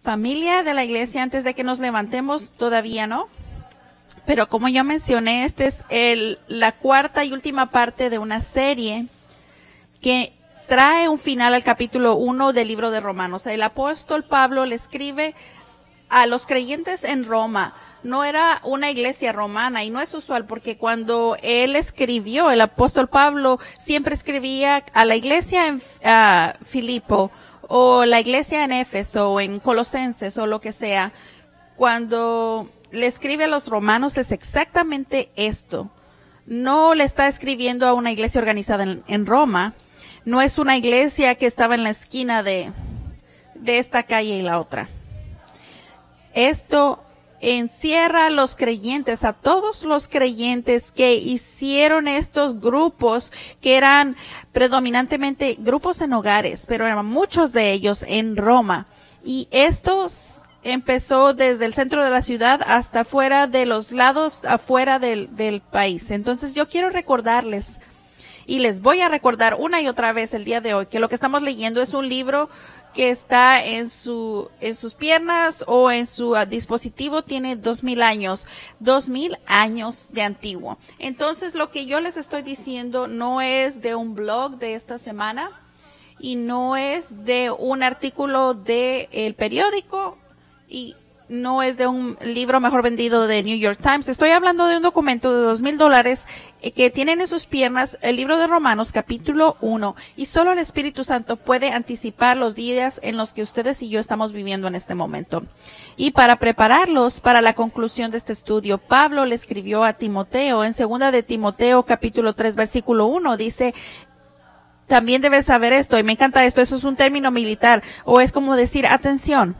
Familia de la iglesia, antes de que nos levantemos, todavía no. Pero como ya mencioné, esta es la cuarta y última parte de una serie que trae un final al capítulo 1 del libro de Romanos. El apóstol Pablo le escribe a los creyentes en Roma. No era una iglesia romana y no es usual porque cuando él escribió, el apóstol Pablo siempre escribía a la iglesia en Filipo o la iglesia en Éfeso o en Colosenses o lo que sea. Cuando le escribe a los romanos es exactamente esto. No le está escribiendo a una iglesia organizada en Roma. No es una iglesia que estaba en la esquina de esta calle y la otra. Esto encierra a los creyentes, a todos los creyentes que hicieron estos grupos que eran predominantemente grupos en hogares, pero eran muchos de ellos en Roma. Y estos empezó desde el centro de la ciudad hasta fuera de los lados afuera del país. Entonces yo quiero recordarles y les voy a recordar una y otra vez el día de hoy que lo que estamos leyendo es un libro que está en sus piernas o en su dispositivo, tiene 2000 años de antiguo. Entonces lo que yo les estoy diciendo no es de un blog de esta semana y no es de un artículo del periódico y no es de un libro mejor vendido de New York Times. Estoy hablando de un documento de $2,000 que tienen en sus piernas el libro de Romanos capítulo 1 y solo el Espíritu Santo puede anticipar los días en los que ustedes y yo estamos viviendo en este momento. Y para prepararlos para la conclusión de este estudio, Pablo le escribió a Timoteo en 2 de Timoteo capítulo 3 versículo 1, dice: también debes saber esto, y me encanta esto, eso es un término militar, o es como decir, atención.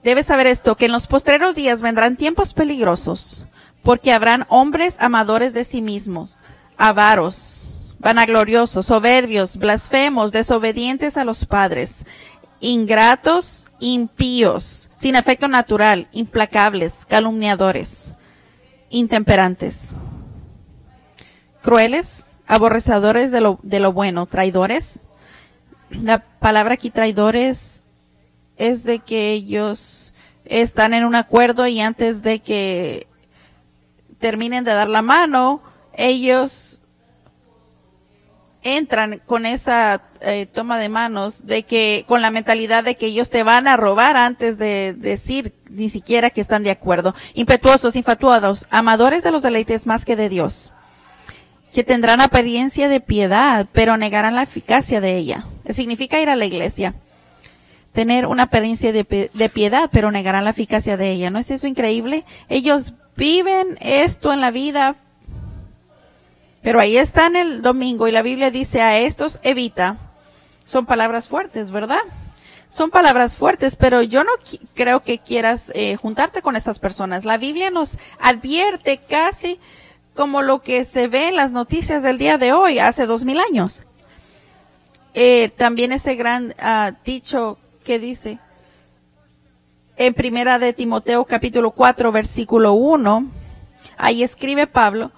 Debes saber esto, que en los postreros días vendrán tiempos peligrosos, porque habrán hombres amadores de sí mismos, avaros, vanagloriosos, soberbios, blasfemos, desobedientes a los padres, ingratos, impíos, sin afecto natural, implacables, calumniadores, intemperantes, crueles, aborrecedores de lo bueno, traidores. La palabra aquí traidores es de que ellos están en un acuerdo y antes de que terminen de dar la mano, ellos entran con esa toma de manos, de que con la mentalidad de que ellos te van a robar antes de decir ni siquiera que están de acuerdo. Impetuosos, infatuados, amadores de los deleites más que de Dios, que tendrán apariencia de piedad, pero negarán la eficacia de ella. Significa ir a la iglesia. Tener una apariencia de piedad, pero negarán la eficacia de ella. ¿No es eso increíble? Ellos viven esto en la vida, pero ahí están el domingo y la Biblia dice a estos evita. Son palabras fuertes, ¿verdad? Son palabras fuertes, pero yo no creo que quieras juntarte con estas personas. La Biblia nos advierte casi como lo que se ve en las noticias del día de hoy, hace 2000 años. También ese gran dicho que dice en 1 de Timoteo capítulo 4 versículo 1, ahí escribe Pablo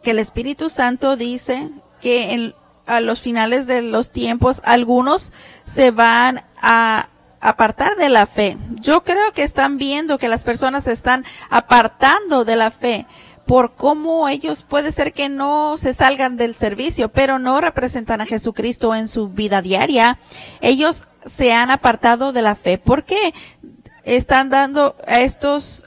que el Espíritu Santo dice que a los finales de los tiempos algunos se van a apartar de la fe. Yo creo que están viendo que las personas se están apartando de la fe por cómo ellos puede ser que no se salgan del servicio, pero no representan a Jesucristo en su vida diaria. Ellos se han apartado de la fe. ¿Por qué? Están dando a estos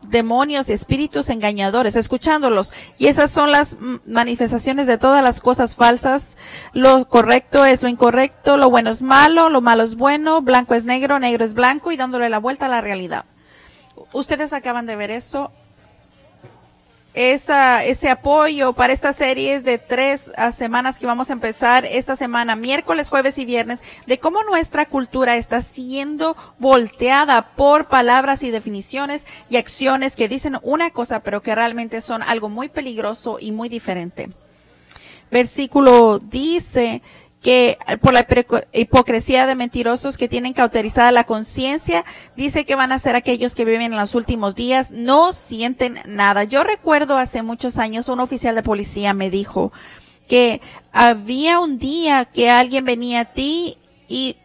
demonios y espíritus engañadores, escuchándolos. Y esas son las manifestaciones de todas las cosas falsas. Lo correcto es lo incorrecto, lo bueno es malo, lo malo es bueno, blanco es negro, negro es blanco, y dándole la vuelta a la realidad. Ustedes acaban de ver eso. Ese apoyo para estas series de 3 semanas que vamos a empezar esta semana, miércoles, jueves y viernes, de cómo nuestra cultura está siendo volteada por palabras y definiciones y acciones que dicen una cosa, pero que realmente son algo muy peligroso y muy diferente. Versículo dice que por la hipocresía de mentirosos que tienen cauterizada la conciencia, dice que van a ser aquellos que viven en los últimos días, no sienten nada. Yo recuerdo hace muchos años un oficial de policía me dijo que había un día que alguien venía a ti y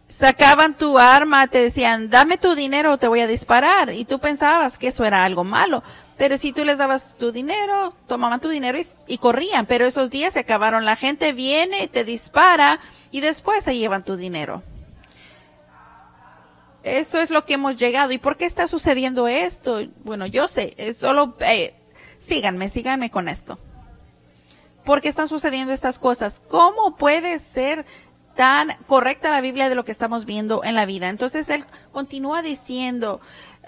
sacaban tu arma, te decían, dame tu dinero o te voy a disparar. Y tú pensabas que eso era algo malo. Pero si tú les dabas tu dinero, tomaban tu dinero y corrían. Pero esos días se acabaron. La gente viene, te dispara y después se llevan tu dinero. Eso es lo que hemos llegado. ¿Y por qué está sucediendo esto? Bueno, yo sé, es solo, síganme con esto. ¿Por qué están sucediendo estas cosas? ¿Cómo puede ser tan correcta la Biblia de lo que estamos viendo en la vida? Entonces él continúa diciendo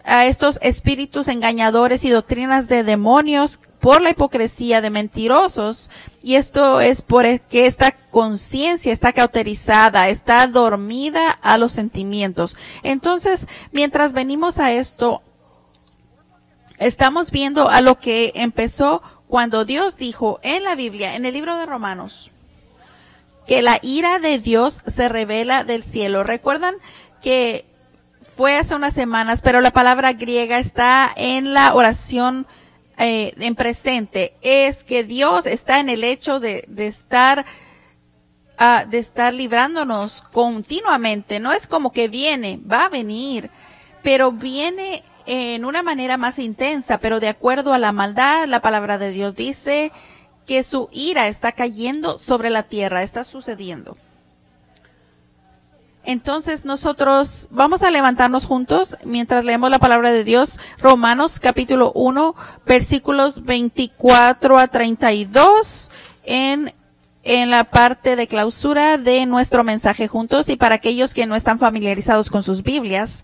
a estos espíritus engañadores y doctrinas de demonios por la hipocresía de mentirosos, y esto es porque esta conciencia está cauterizada, está dormida a los sentimientos. Entonces, mientras venimos a esto, estamos viendo a lo que empezó cuando Dios dijo en la Biblia, en el libro de Romanos, que la ira de Dios se revela del cielo. ¿Recuerdan que fue hace unas semanas, pero la palabra griega está en la oración en presente? Es que Dios está en el hecho de estar librándonos continuamente. No es como que viene, va a venir, pero viene en una manera más intensa, pero de acuerdo a la maldad. La palabra de Dios dice que su ira está cayendo sobre la tierra, está sucediendo. Entonces nosotros vamos a levantarnos juntos mientras leemos la palabra de Dios. Romanos capítulo 1, versículos 24 a 32 en la parte de clausura de nuestro mensaje juntos. Y para aquellos que no están familiarizados con sus Biblias,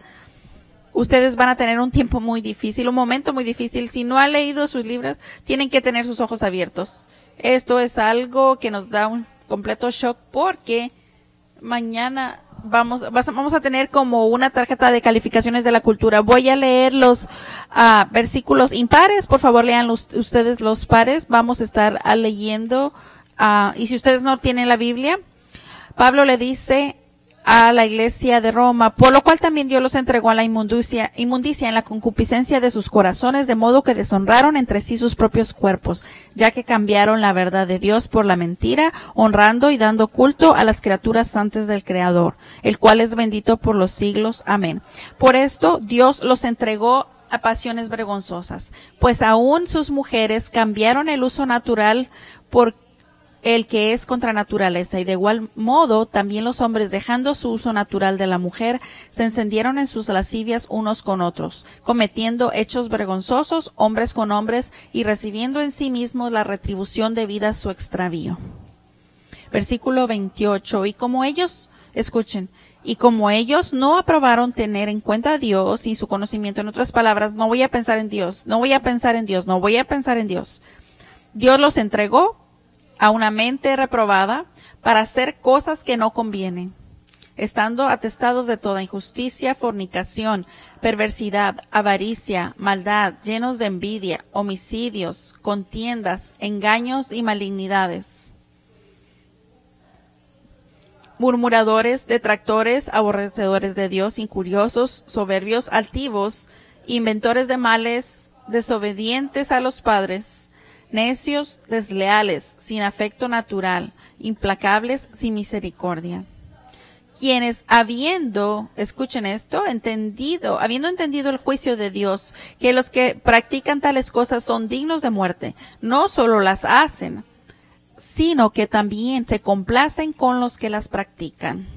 ustedes van a tener un tiempo muy difícil, un momento muy difícil. Si no han leído sus libros, tienen que tener sus ojos abiertos. Esto es algo que nos da un completo shock, porque mañana vamos a tener como una tarjeta de calificaciones de la cultura. Voy a leer los versículos impares. Por favor, lean ustedes los pares. Vamos a estar leyendo. Y si ustedes no tienen la Biblia, Pablo le dice a la iglesia de Roma: por lo cual también Dios los entregó a la inmundicia en la concupiscencia de sus corazones, de modo que deshonraron entre sí sus propios cuerpos, ya que cambiaron la verdad de Dios por la mentira, honrando y dando culto a las criaturas santas del Creador, el cual es bendito por los siglos. Amén. Por esto Dios los entregó a pasiones vergonzosas, pues aún sus mujeres cambiaron el uso natural por el que es contra naturaleza, y de igual modo también los hombres, dejando su uso natural de la mujer, se encendieron en sus lascivias unos con otros, cometiendo hechos vergonzosos hombres con hombres, y recibiendo en sí mismos la retribución debida a su extravío. Versículo 28. Y como ellos no aprobaron tener en cuenta a Dios y su conocimiento, en otras palabras, no voy a pensar en Dios, Dios los entregó a una mente reprobada para hacer cosas que no convienen, estando atestados de toda injusticia, fornicación, perversidad, avaricia, maldad, llenos de envidia, homicidios, contiendas, engaños y malignidades, murmuradores, detractores, aborrecedores de Dios, injuriosos, soberbios, altivos, inventores de males, desobedientes a los padres, necios, desleales, sin afecto natural, implacables, sin misericordia, quienes habiendo entendido el juicio de Dios, que los que practican tales cosas son dignos de muerte, no solo las hacen, sino que también se complacen con los que las practican.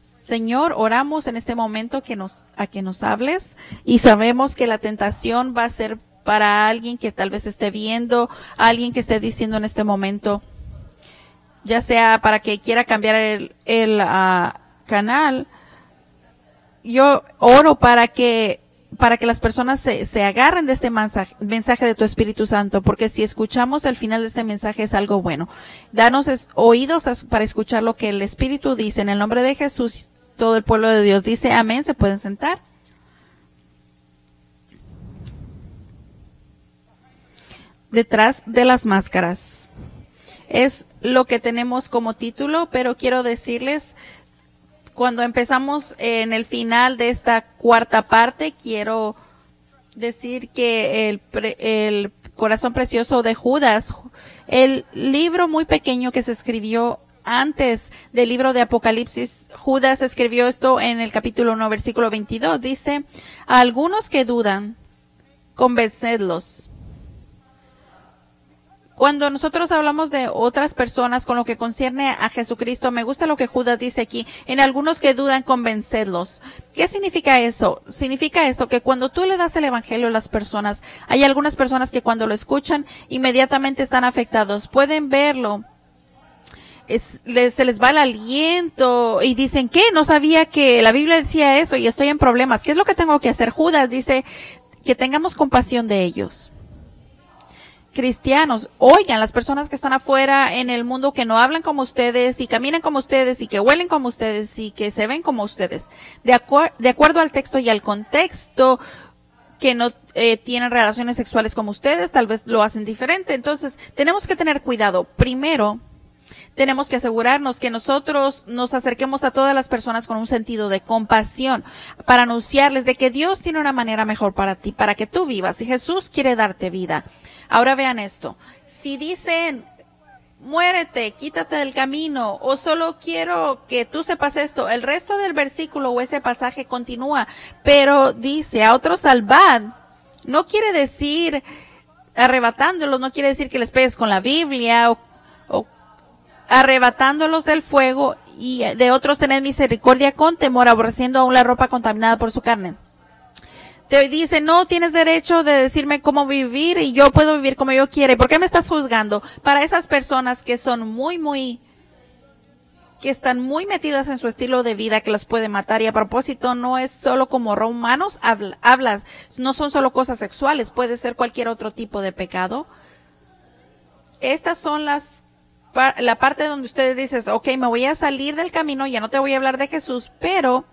Señor, oramos en este momento que nos hables, y sabemos que la tentación va a ser para alguien que tal vez esté viendo, alguien que esté diciendo en este momento, ya sea para que quiera cambiar el canal. Yo oro para que las personas se agarren de este mensaje de tu Espíritu Santo, porque si escuchamos el final de este mensaje es algo bueno. Danos oídos para escuchar lo que el Espíritu dice. En el nombre de Jesús, todo el pueblo de Dios dice amén. ¿Se pueden sentar? Detrás de las máscaras es lo que tenemos como título, pero quiero decirles, cuando empezamos en el final de esta cuarta parte, quiero decir que el corazón precioso de Judas, el libro muy pequeño que se escribió antes del libro de Apocalipsis. Judas escribió esto en el capítulo 1, versículo 22. Dice, a algunos que dudan, convencedlos. Cuando nosotros hablamos de otras personas con lo que concierne a Jesucristo, me gusta lo que Judas dice aquí. En algunos que dudan, convencedlos. ¿Qué significa eso? Significa esto, que cuando tú le das el evangelio a las personas, hay algunas personas que cuando lo escuchan, inmediatamente están afectados. Pueden verlo. Se les va el aliento y dicen, ¿qué? No sabía que la Biblia decía eso y estoy en problemas. ¿Qué es lo que tengo que hacer? Judas dice que tengamos compasión de ellos. Cristianos, oigan, las personas que están afuera en el mundo, que no hablan como ustedes y caminan como ustedes y que huelen como ustedes y que se ven como ustedes, de acuerdo al texto y al contexto, que no tienen relaciones sexuales como ustedes, tal vez lo hacen diferente. Entonces, tenemos que tener cuidado. Primero, tenemos que asegurarnos que nosotros nos acerquemos a todas las personas con un sentido de compasión para anunciarles de que Dios tiene una manera mejor para ti, para que tú vivas, y Jesús quiere darte vida. Ahora vean esto. Si dicen, muérete, quítate del camino, o solo quiero que tú sepas esto, el resto del versículo o ese pasaje continúa, pero dice, a otros salvad. No quiere decir arrebatándolos, no quiere decir que les pegues con la Biblia o arrebatándolos del fuego, y de otros tened misericordia con temor, aborreciendo aún la ropa contaminada por su carne. Te dice, no tienes derecho de decirme cómo vivir y yo puedo vivir como yo quiera. ¿Y por qué me estás juzgando? Para esas personas que son que están muy metidas en su estilo de vida, que las puede matar. Y a propósito, no es solo como romanos hablas, no son solo cosas sexuales, puede ser cualquier otro tipo de pecado. Estas son la parte donde ustedes dicen, ok, me voy a salir del camino, ya no te voy a hablar de Jesús, pero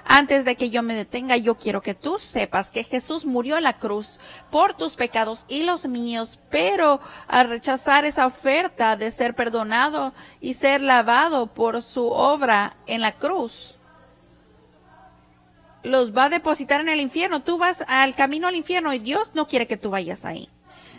antes de que yo me detenga, yo quiero que tú sepas que Jesús murió en la cruz por tus pecados y los míos, pero al rechazar esa oferta de ser perdonado y ser lavado por su obra en la cruz, los va a depositar en el infierno. Tú vas al camino al infierno y Dios no quiere que tú vayas ahí.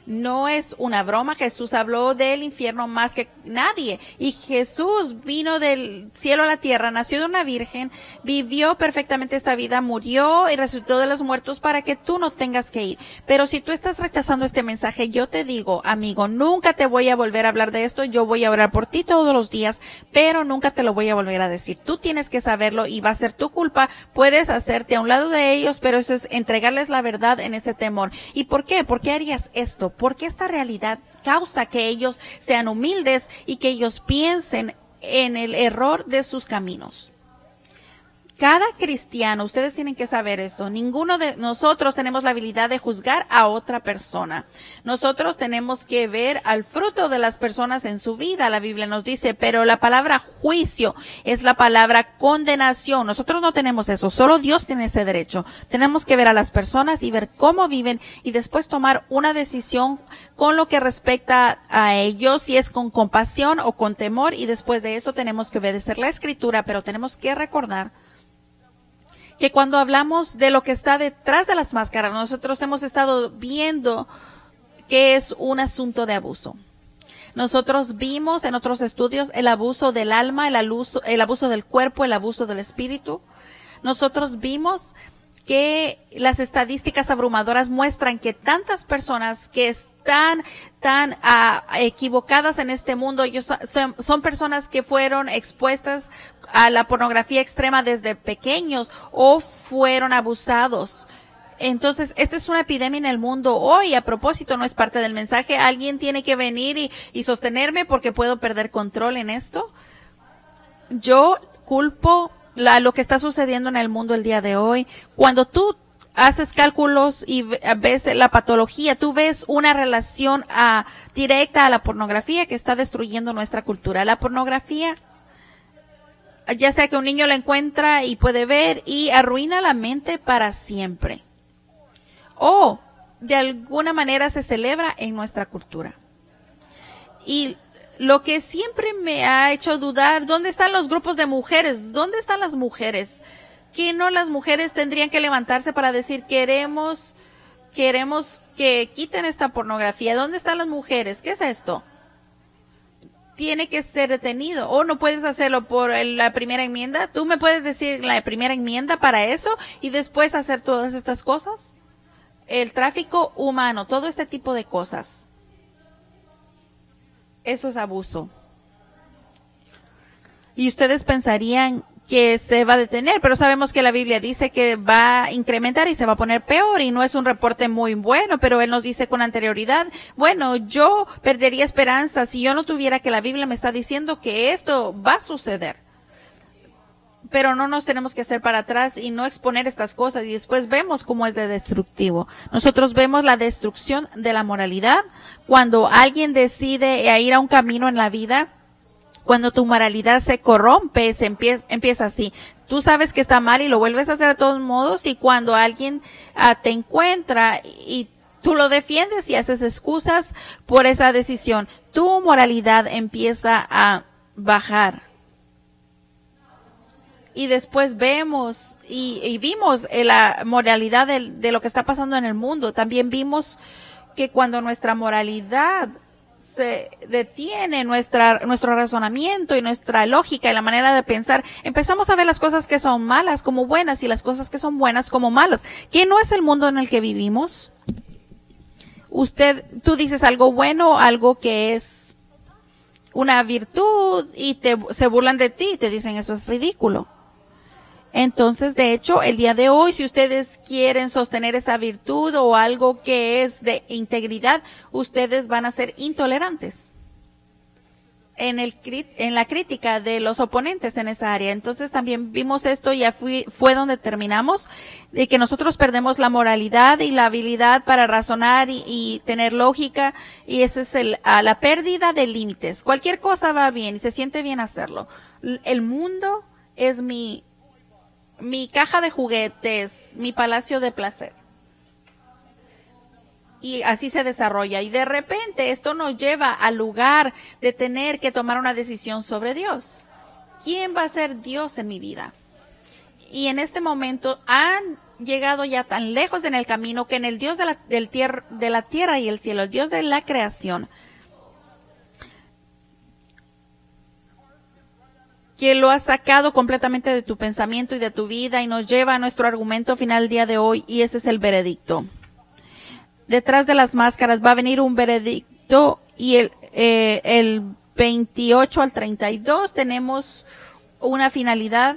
No es una broma, Jesús habló del infierno más que nadie. Y Jesús vino del cielo a la tierra, nació de una virgen, vivió perfectamente esta vida, murió y resucitó de los muertos para que tú no tengas que ir. Pero si tú estás rechazando este mensaje, yo te digo, amigo, nunca te voy a volver a hablar de esto. Yo voy a orar por ti todos los días, pero nunca te lo voy a volver a decir. Tú tienes que saberlo y va a ser tu culpa. Puedes hacerte a un lado de ellos, pero eso es entregarles la verdad en ese temor. ¿Y por qué? ¿Por qué harías esto? Porque esta realidad causa que ellos sean humildes y que ellos piensen en el error de sus caminos. Cada cristiano, ustedes tienen que saber eso, ninguno de nosotros tenemos la habilidad de juzgar a otra persona. Nosotros tenemos que ver al fruto de las personas en su vida. La Biblia nos dice, pero la palabra juicio es la palabra condenación. Nosotros no tenemos eso, solo Dios tiene ese derecho. Tenemos que ver a las personas y ver cómo viven y después tomar una decisión con lo que respecta a ellos, si es con compasión o con temor, y después de eso tenemos que obedecer la Escritura, pero tenemos que recordar que cuando hablamos de lo que está detrás de las máscaras, nosotros hemos estado viendo que es un asunto de abuso. Nosotros vimos en otros estudios el abuso del alma, el abuso del cuerpo, el abuso del espíritu. Nosotros vimos que las estadísticas abrumadoras muestran que tantas personas que están tan equivocadas en este mundo, ellos son personas que fueron expuestas a la pornografía extrema desde pequeños o fueron abusados. Entonces, esta es una epidemia en el mundo hoy. A propósito, no es parte del mensaje. Alguien tiene que venir y sostenerme porque puedo perder control en esto. Yo culpo lo que está sucediendo en el mundo el día de hoy. Cuando tú haces cálculos y ves la patología, tú ves una relación directa a la pornografía que está destruyendo nuestra cultura. La pornografía, ya sea que un niño la encuentra y puede ver, y arruina la mente para siempre, o de alguna manera se celebra en nuestra cultura. Y lo que siempre me ha hecho dudar, ¿dónde están los grupos de mujeres? ¿Dónde están las mujeres? ¿Que no las mujeres tendrían que levantarse para decir, queremos que quiten esta pornografía? ¿Dónde están las mujeres? ¿Qué es esto? tiene que ser detenido, o no puedes hacerlo por la primera enmienda. ¿Tú me puedes decir la primera enmienda para eso y después hacer todas estas cosas? El tráfico humano, todo este tipo de cosas. Eso es abuso. Y ustedes pensarían que se va a detener, pero sabemos que la Biblia dice que va a incrementar y se va a poner peor, y no es un reporte muy bueno, pero Él nos dice con anterioridad, bueno, yo perdería esperanza si yo no tuviera que la Biblia me está diciendo que esto va a suceder. Pero no nos tenemos que hacer para atrás y no exponer estas cosas, y después vemos cómo es de destructivo. Nosotros vemos la destrucción de la moralidad cuando alguien decide ir a un camino en la vida. Cuando tu moralidad se corrompe, empieza así. Tú sabes que está mal y lo vuelves a hacer de todos modos, y cuando alguien te encuentra y tú lo defiendes y haces excusas por esa decisión, tu moralidad empieza a bajar. Y después vemos y vimos la moralidad de lo que está pasando en el mundo. También vimos que cuando nuestra moralidad se detiene, nuestro razonamiento y nuestra lógica y la manera de pensar, empezamos a ver las cosas que son malas como buenas y las cosas que son buenas como malas. ¿Qué no es el mundo en el que vivimos? Tú dices algo bueno, algo que es una virtud, y se burlan de ti y te dicen eso es ridículo. Entonces, de hecho, el día de hoy, si ustedes quieren sostener esa virtud o algo que es de integridad, ustedes van a ser intolerantes en la crítica de los oponentes en esa área. Entonces, también vimos esto, y fue donde terminamos, de que nosotros perdemos la moralidad y la habilidad para razonar y tener lógica, y esa es la pérdida de límites. Cualquier cosa va bien y se siente bien hacerlo. El mundo es mi caja de juguetes, mi palacio de placer. Y así se desarrolla. Y de repente esto nos lleva al lugar de tener que tomar una decisión sobre Dios. ¿Quién va a ser Dios en mi vida? Y en este momento han llegado ya tan lejos en el camino que en el Dios de la tierra y el cielo, el Dios de la creación, que lo ha sacado completamente de tu pensamiento y de tu vida, y nos lleva a nuestro argumento final el día de hoy, y ese es el veredicto. Detrás de las máscaras va a venir un veredicto, y el 28 al 32 tenemos una finalidad.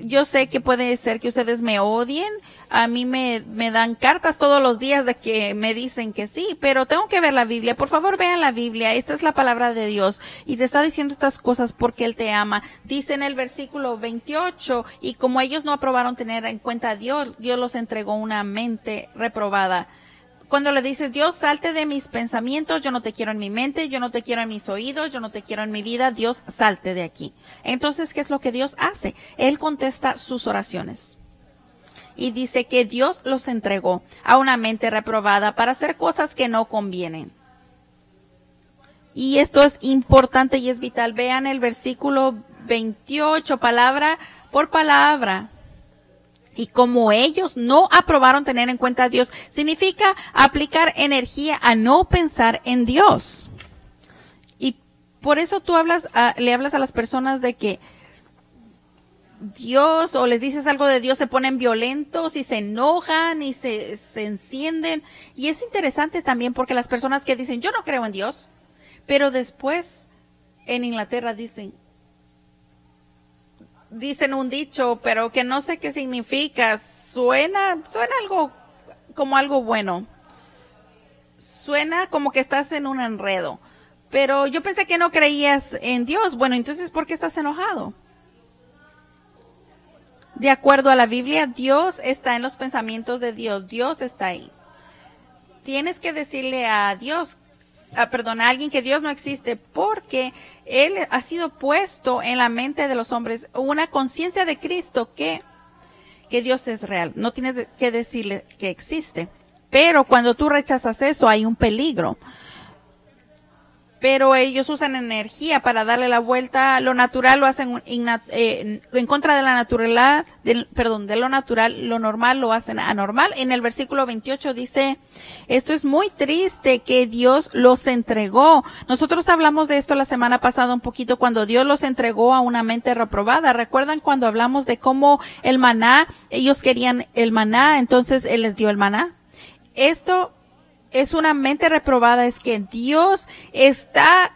Yo sé que puede ser que ustedes me odien. A mí me dan cartas todos los días de que me dicen que sí, pero tengo que ver la Biblia. Por favor, vean la Biblia. Esta es la palabra de Dios y te está diciendo estas cosas porque Él te ama. Dice en el versículo 28, y como ellos no aprobaron tener en cuenta a Dios, Dios los entregó una mente reprobada. Cuando le dices, Dios, salte de mis pensamientos, yo no te quiero en mi mente, yo no te quiero en mis oídos, yo no te quiero en mi vida, Dios, salte de aquí. Entonces, ¿qué es lo que Dios hace? Él contesta sus oraciones. Y dice que Dios los entregó a una mente reprobada para hacer cosas que no convienen. Y esto es importante y es vital. Vean el versículo 28, palabra por palabra. Y como ellos no aprobaron tener en cuenta a Dios, significa aplicar energía a no pensar en Dios. Y por eso tú le hablas a las personas de que Dios, o les dices algo de Dios, se ponen violentos y se enojan y se encienden. Y es interesante también porque las personas que dicen, yo no creo en Dios, pero después en Inglaterra dicen un dicho, pero que no sé qué significa. Suena algo como algo bueno. Suena como que estás en un enredo. Pero yo pensé que no creías en Dios. Bueno, entonces, ¿por qué estás enojado? De acuerdo a la Biblia, Dios está en los pensamientos de Dios. Dios está ahí. Tienes que decirle a Dios, a alguien que Dios no existe, porque Él ha sido puesto en la mente de los hombres una conciencia de Cristo que Dios es real. No tienes que decirle que existe. Pero cuando tú rechazas eso, hay un peligro. pero ellos usan energía para darle la vuelta. Lo natural lo hacen en contra de la naturalidad, de lo natural, lo normal lo hacen anormal. En el versículo 28 dice, esto es muy triste que Dios los entregó. Nosotros hablamos de esto la semana pasada un poquito cuando Dios los entregó a una mente reprobada. ¿Recuerdan cuando hablamos de cómo el maná, ellos querían el maná, entonces Él les dio el maná? Esto es una mente reprobada, es que Dios está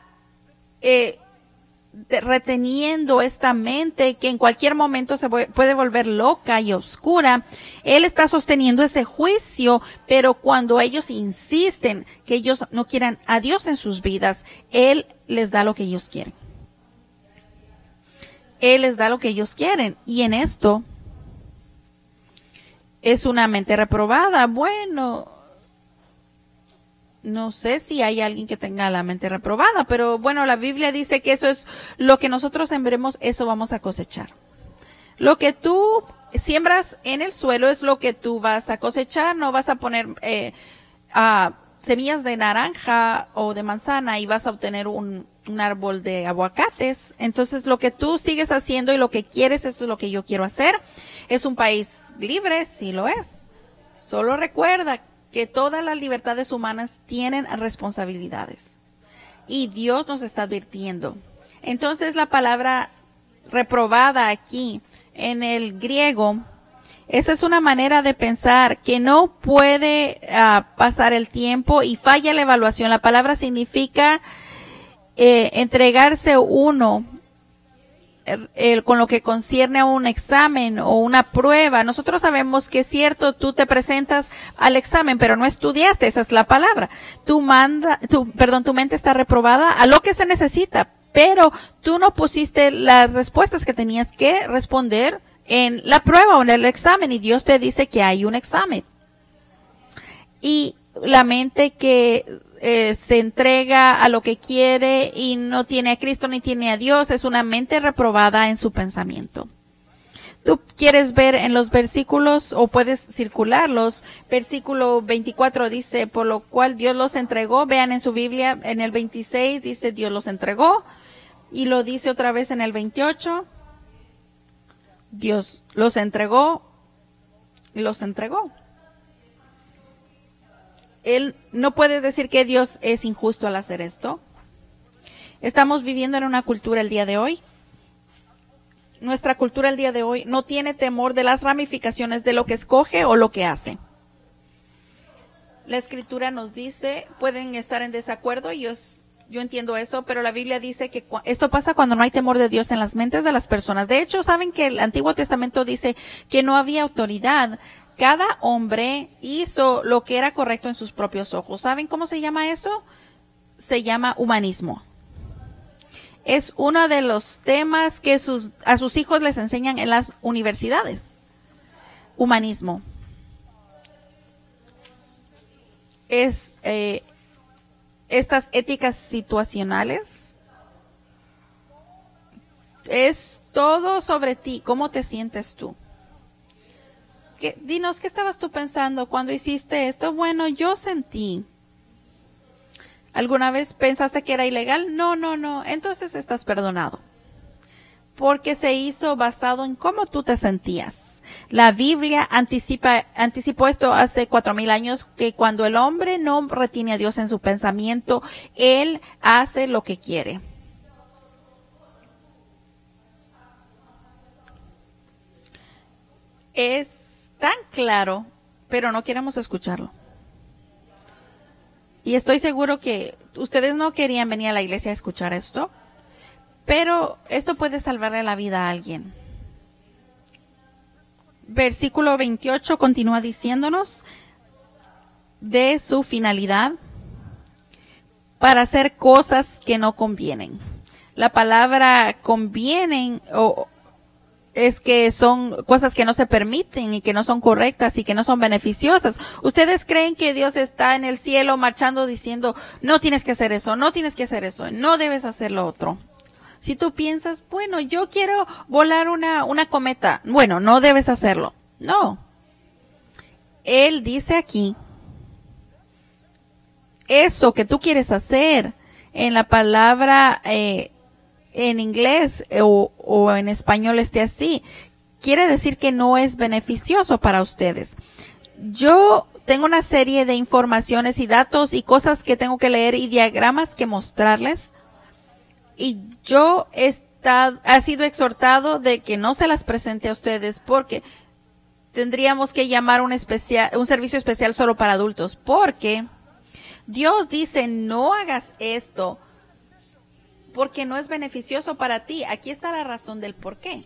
reteniendo esta mente que en cualquier momento se puede volver loca y oscura. Él está sosteniendo ese juicio, pero cuando ellos insisten que ellos no quieran a Dios en sus vidas, Él les da lo que ellos quieren. Él les da lo que ellos quieren. Y en esto es una mente reprobada. Bueno, no sé si hay alguien que tenga la mente reprobada, pero bueno, la Biblia dice que eso es lo que nosotros sembremos, eso vamos a cosechar. Lo que tú siembras en el suelo es lo que tú vas a cosechar. No vas a poner semillas de naranja o de manzana y vas a obtener un árbol de aguacates. Entonces lo que tú sigues haciendo y lo que quieres, eso es lo que yo quiero hacer. Es un país libre, sí lo es. Solo recuerda que todas las libertades humanas tienen responsabilidades. Y Dios nos está advirtiendo. Entonces la palabra reprobada aquí en el griego, esa es una manera de pensar que no puede pasar el tiempo y falla la evaluación. La palabra significa entregarse uno con lo que concierne a un examen o una prueba. Nosotros sabemos que es cierto, tú te presentas al examen, pero no estudiaste, esa es la palabra. Tu mente está reprobada a lo que se necesita, pero tú no pusiste las respuestas que tenías que responder en la prueba o en el examen, y Dios te dice que hay un examen. Y la mente que se entrega a lo que quiere y no tiene a Cristo ni tiene a Dios, es una mente reprobada en su pensamiento. Tú quieres ver en los versículos o puedes circularlos. Versículo 24 dice, por lo cual Dios los entregó. Vean en su Biblia, en el 26 dice Dios los entregó. Y lo dice otra vez en el 28. Dios los entregó y los entregó. Él no puede decir que Dios es injusto al hacer esto. Estamos viviendo en una cultura el día de hoy. Nuestra cultura el día de hoy no tiene temor de las ramificaciones de lo que escoge o lo que hace. La Escritura nos dice, pueden estar en desacuerdo, yo entiendo eso, pero la Biblia dice que esto pasa cuando no hay temor de Dios en las mentes de las personas. De hecho, saben que el Antiguo Testamento dice que no había autoridad. Cada hombre hizo lo que era correcto en sus propios ojos. ¿Saben cómo se llama eso? Se llama humanismo. Es uno de los temas que a sus hijos les enseñan en las universidades. Humanismo. Es estas éticas situacionales. Es todo sobre ti. ¿Cómo te sientes tú? Dinos, ¿qué estabas tú pensando cuando hiciste esto? Bueno, yo sentí. ¿Alguna vez pensaste que era ilegal? No. Entonces estás perdonado. Porque se hizo basado en cómo tú te sentías. La Biblia anticipó esto hace 4,000 años, que cuando el hombre no retiene a Dios en su pensamiento, él hace lo que quiere. Es tan claro, pero no queremos escucharlo. Y estoy seguro que ustedes no querían venir a la iglesia a escuchar esto, pero esto puede salvarle la vida a alguien. Versículo 28 continúa diciéndonos de su finalidad para hacer cosas que no convienen. La palabra convienen es que son cosas que no se permiten y que no son correctas y que no son beneficiosas. ¿Ustedes creen que Dios está en el cielo marchando diciendo, no tienes que hacer eso, no tienes que hacer eso, no debes hacer lo otro? Si tú piensas, bueno, yo quiero volar una cometa, bueno, no debes hacerlo. No. Él dice aquí, eso que tú quieres hacer en la palabra en inglés o en español esté así, quiere decir que no es beneficioso para ustedes. Yo tengo una serie de informaciones y datos y cosas que tengo que leer y diagramas que mostrarles. Y yo ha sido exhortado de que no se las presente a ustedes porque tendríamos que llamar un servicio especial solo para adultos, porque Dios dice no hagas esto porque no es beneficioso para ti. Aquí está la razón del por qué.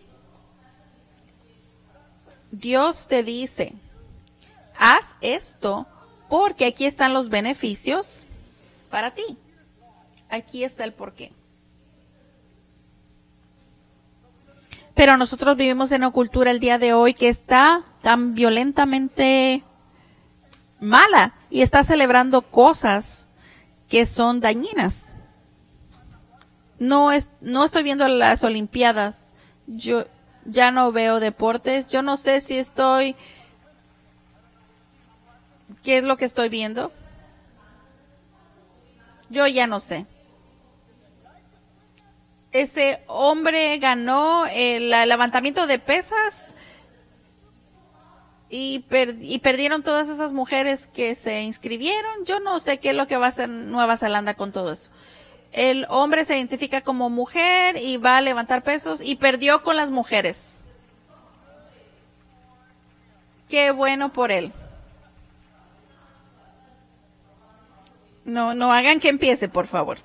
Dios te dice haz esto porque aquí están los beneficios para ti. Aquí está el por qué. Pero nosotros vivimos en una cultura el día de hoy que está tan violentamente mala y está celebrando cosas que son dañinas. No estoy viendo las Olimpiadas. Yo ya no veo deportes. Yo no sé si ¿qué es lo que estoy viendo? Yo ya no sé. Ese hombre ganó el levantamiento de pesas y perdieron todas esas mujeres que se inscribieron. Yo no sé qué es lo que va a hacer Nueva Zelanda con todo eso. El hombre se identifica como mujer y va a levantar pesos y perdió con las mujeres. Qué bueno por él. No hagan que empiece, por favor.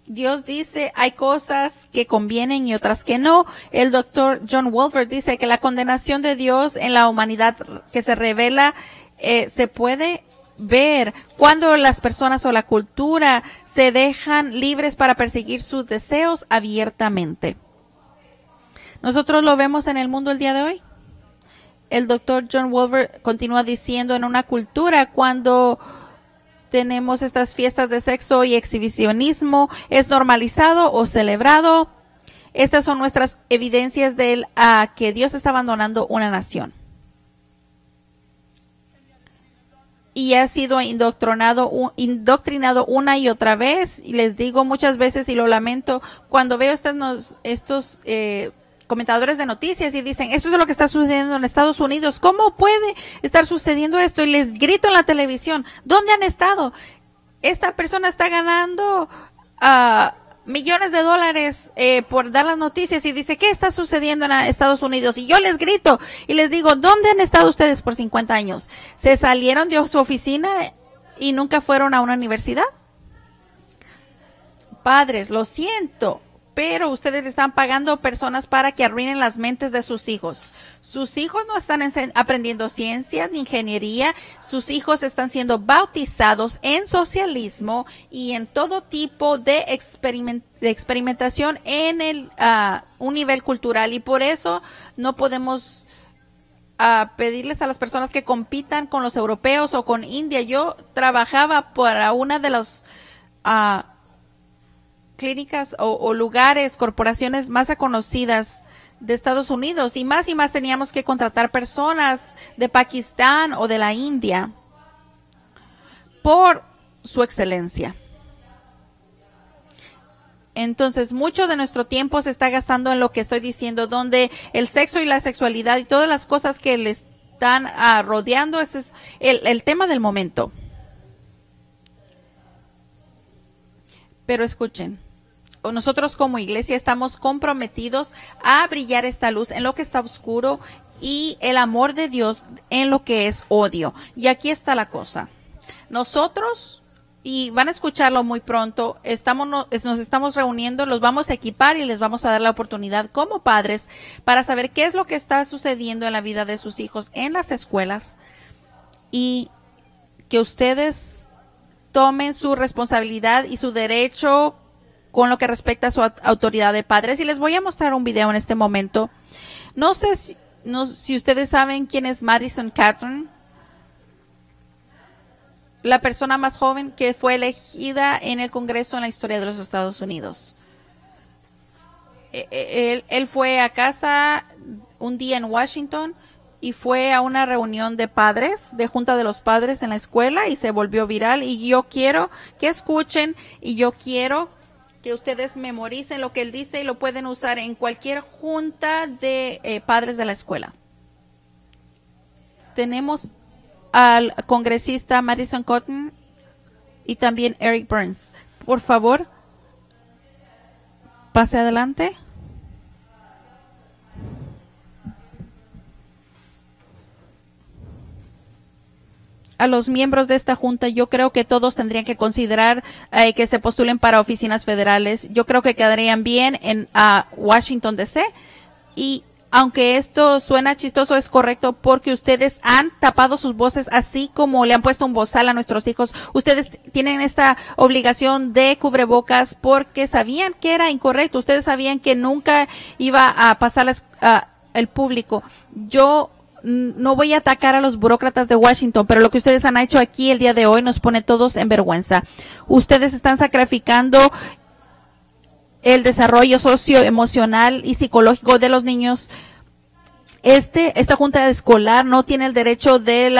Dios dice, hay cosas que convienen y otras que no. El doctor John Wolford dice que la condenación de Dios en la humanidad que se revela se puede ver cuando las personas o la cultura se dejan libres para perseguir sus deseos abiertamente. Nosotros lo vemos en el mundo el día de hoy. El doctor John Wolford continúa diciendo en una cultura cuando tenemos estas fiestas de sexo y exhibicionismo, es normalizado o celebrado. Estas son nuestras evidencias de que Dios está abandonando una nación. Y ha sido indoctrinado una y otra vez. Y les digo muchas veces, y lo lamento, cuando veo estos comentadores de noticias y dicen, esto es lo que está sucediendo en Estados Unidos, ¿cómo puede estar sucediendo esto? Y les grito en la televisión, ¿dónde han estado? Esta persona está ganando millones de dólares por dar las noticias y dice, ¿qué está sucediendo en Estados Unidos? Y yo les grito y les digo, ¿dónde han estado ustedes por 50 años? ¿Se salieron de su oficina y nunca fueron a una universidad? Padres, lo siento, pero ustedes están pagando personas para que arruinen las mentes de sus hijos. Sus hijos no están aprendiendo ciencia ni ingeniería. Sus hijos están siendo bautizados en socialismo y en todo tipo de experimentación en un nivel cultural. Y por eso no podemos pedirles a las personas que compitan con los europeos o con India. Yo trabajaba para una de las clínicas o lugares, corporaciones más reconocidas de Estados Unidos y más teníamos que contratar personas de Pakistán o de la India por su excelencia. Entonces, mucho de nuestro tiempo se está gastando en lo que estoy diciendo, donde el sexo y la sexualidad y todas las cosas que le están rodeando, ese es el tema del momento. Pero escuchen, nosotros como iglesia estamos comprometidos a brillar esta luz en lo que está oscuro y el amor de Dios en lo que es odio. Y aquí está la cosa. Nosotros, y van a escucharlo muy pronto, nos estamos reuniendo, los vamos a equipar y les vamos a dar la oportunidad como padres para saber qué es lo que está sucediendo en la vida de sus hijos en las escuelas y que ustedes tomen su responsabilidad y su derecho con lo que respecta a su autoridad de padres. Y les voy a mostrar un video en este momento. No sé si ustedes saben quién es Madison Cawthorn, la persona más joven que fue elegida en el Congreso en la historia de los Estados Unidos. Él fue a casa un día en Washington y fue a una reunión de padres, de junta de los padres en la escuela y se volvió viral. Y yo quiero que escuchen y yo quiero que ustedes memoricen lo que él dice y lo pueden usar en cualquier junta de padres de la escuela. Tenemos al congresista Madison Cotton y también Eric Burns. Por favor, pase adelante. A los miembros de esta junta, yo creo que todos tendrían que considerar que se postulen para oficinas federales. Yo creo que quedarían bien en Washington D.C. Y aunque esto suena chistoso, es correcto porque ustedes han tapado sus voces así como le han puesto un bozal a nuestros hijos. Ustedes tienen esta obligación de cubrebocas porque sabían que era incorrecto. Ustedes sabían que nunca iba a pasar el público. Yo no voy a atacar a los burócratas de Washington, pero lo que ustedes han hecho aquí el día de hoy nos pone todos en vergüenza. Ustedes están sacrificando el desarrollo socioemocional y psicológico de los niños. Esta junta escolar no tiene el derecho de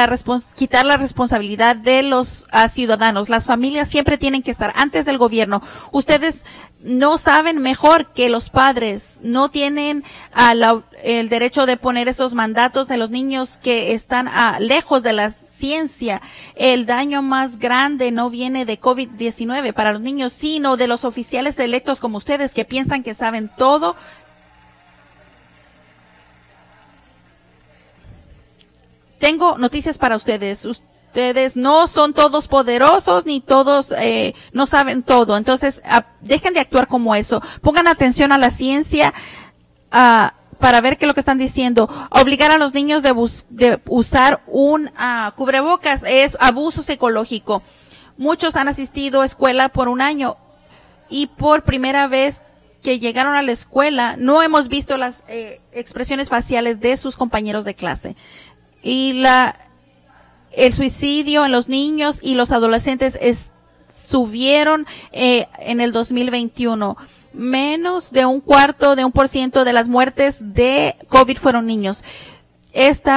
quitar la responsabilidad de los ciudadanos. Las familias siempre tienen que estar antes del gobierno. Ustedes no saben mejor que los padres. No tienen el derecho de poner esos mandatos de los niños que están lejos de la ciencia. El daño más grande no viene de COVID-19 para los niños, sino de los oficiales electos como ustedes que piensan que saben todo. Tengo noticias para ustedes. Ustedes no son todos poderosos ni todos no saben todo. Entonces, dejen de actuar como eso. Pongan atención a la ciencia para ver qué es lo que están diciendo. Obligar a los niños de usar un cubrebocas es abuso psicológico. Muchos han asistido a escuela por un año y por primera vez que llegaron a la escuela no hemos visto las expresiones faciales de sus compañeros de clase. Y el suicidio en los niños y los adolescentes subieron en el 2021. Menos de 1/4% de las muertes de COVID fueron niños.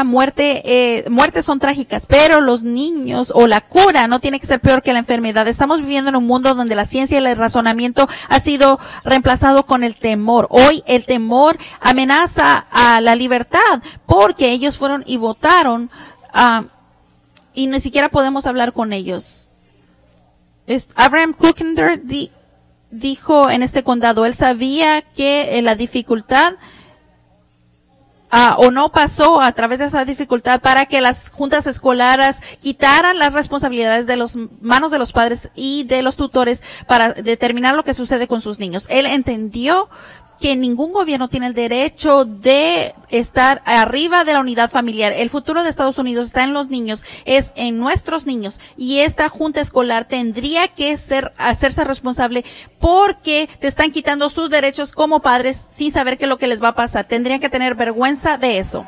Muertes son trágicas, pero los niños o la cura no tiene que ser peor que la enfermedad. Estamos viviendo en un mundo donde la ciencia y el razonamiento ha sido reemplazado con el temor. Hoy el temor amenaza a la libertad porque ellos fueron y votaron y ni siquiera podemos hablar con ellos. Abraham Kuchender dijo en este condado, él sabía que la dificultad o no pasó a través de esa dificultad para que las juntas escolares quitaran las responsabilidades de las manos de los padres y de los tutores para determinar lo que sucede con sus niños. Él entendió que ningún gobierno tiene el derecho de estar arriba de la unidad familiar. El futuro de Estados Unidos está en los niños, es en nuestros niños, y esta junta escolar tendría que hacerse responsable porque te están quitando sus derechos como padres sin saber qué es lo que les va a pasar. Tendrían que tener vergüenza de eso.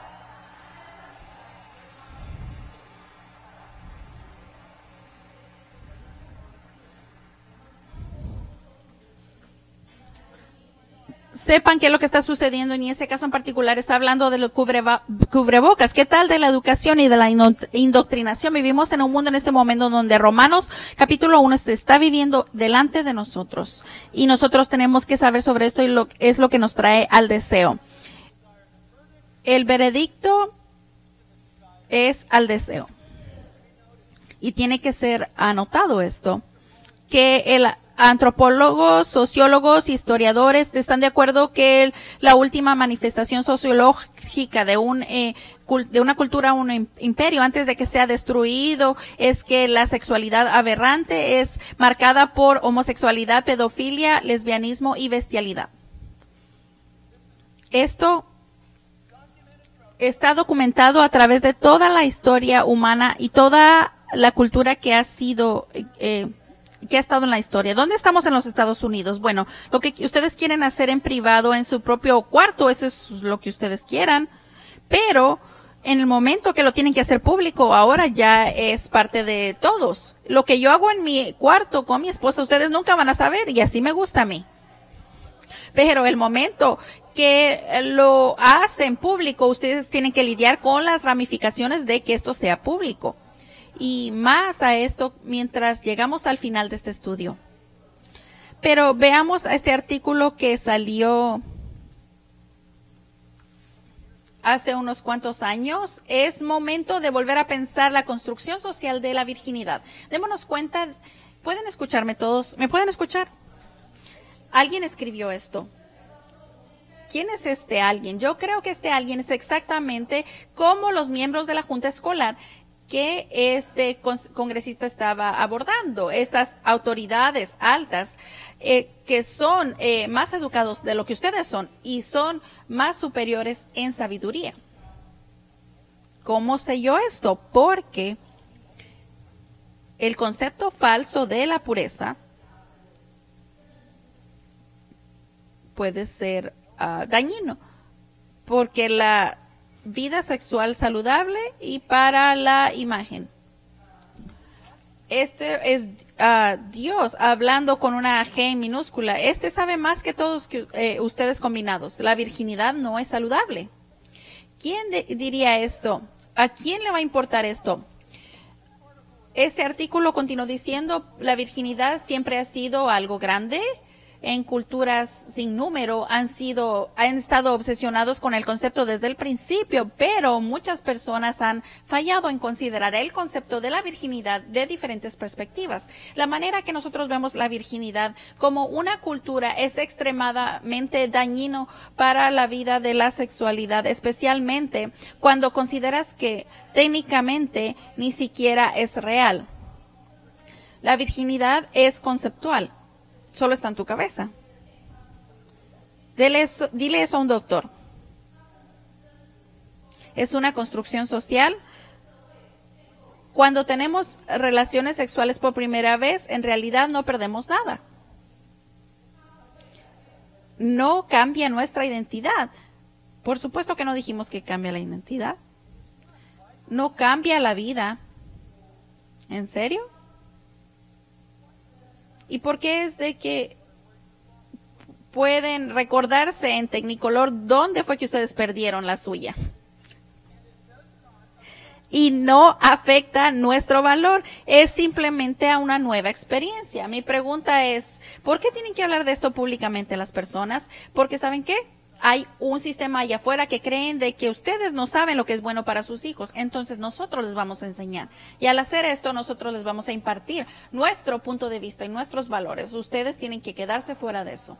Sepan qué es lo que está sucediendo, y en ese caso en particular está hablando de los cubrebocas. ¿Qué tal de la educación y de la indoctrinación? Vivimos en un mundo en este momento donde Romanos capítulo 1 está viviendo delante de nosotros. Y nosotros tenemos que saber sobre esto, y es lo que nos trae al deseo. El veredicto es al deseo. Y tiene que ser anotado esto, que antropólogos, sociólogos, historiadores están de acuerdo que la última manifestación sociológica de una cultura, un imperio, antes de que sea destruido, es que la sexualidad aberrante es marcada por homosexualidad, pedofilia, lesbianismo y bestialidad. Esto está documentado a través de toda la historia humana y toda la cultura que ha sido que ha estado en la historia. ¿Dónde estamos en los Estados Unidos? Bueno, lo que ustedes quieren hacer en privado, en su propio cuarto, eso es lo que ustedes quieran, pero en el momento que lo tienen que hacer público, ahora ya es parte de todos. Lo que yo hago en mi cuarto con mi esposa, ustedes nunca van a saber, y así me gusta a mí. Pero el momento que lo hacen público, ustedes tienen que lidiar con las ramificaciones de que esto sea público. Y más a esto mientras llegamos al final de este estudio. Pero veamos este artículo que salió hace unos cuantos años. Es momento de volver a pensar la construcción social de la virginidad. Démonos cuenta, ¿pueden escucharme todos? ¿Me pueden escuchar? Alguien escribió esto. ¿Quién es este alguien? Yo creo que este alguien es exactamente como los miembros de la Junta Escolar que este congresista estaba abordando. Estas autoridades altas que son más educados de lo que ustedes son y son más superiores en sabiduría. ¿Cómo sé yo esto? Porque el concepto falso de la pureza puede ser dañino, porque la vida sexual saludable y para la imagen. Este es Dios hablando con una G minúscula. Este sabe más que todos ustedes combinados. La virginidad no es saludable. ¿Quién diría esto? ¿A quién le va a importar esto? Este artículo continuó diciendo, la virginidad siempre ha sido algo grande. En culturas sin número han estado obsesionados con el concepto desde el principio, pero muchas personas han fallado en considerar el concepto de la virginidad de diferentes perspectivas. La manera que nosotros vemos la virginidad como una cultura es extremadamente dañino para la vida de la sexualidad, especialmente cuando consideras que técnicamente ni siquiera es real. La virginidad es conceptual. Solo está en tu cabeza. Dile eso a un doctor. Es una construcción social. Cuando tenemos relaciones sexuales por primera vez, en realidad no perdemos nada. No cambia nuestra identidad. Por supuesto que no dijimos que cambia la identidad. No cambia la vida. ¿En serio? ¿Y por qué es de que pueden recordarse en Technicolor dónde fue que ustedes perdieron la suya? Y no afecta nuestro valor, es simplemente a una nueva experiencia. Mi pregunta es, ¿por qué tienen que hablar de esto públicamente las personas? Porque ¿saben qué? Hay un sistema allá afuera que creen de que ustedes no saben lo que es bueno para sus hijos, entonces nosotros les vamos a enseñar. Y al hacer esto, nosotros les vamos a impartir nuestro punto de vista y nuestros valores. Ustedes tienen que quedarse fuera de eso.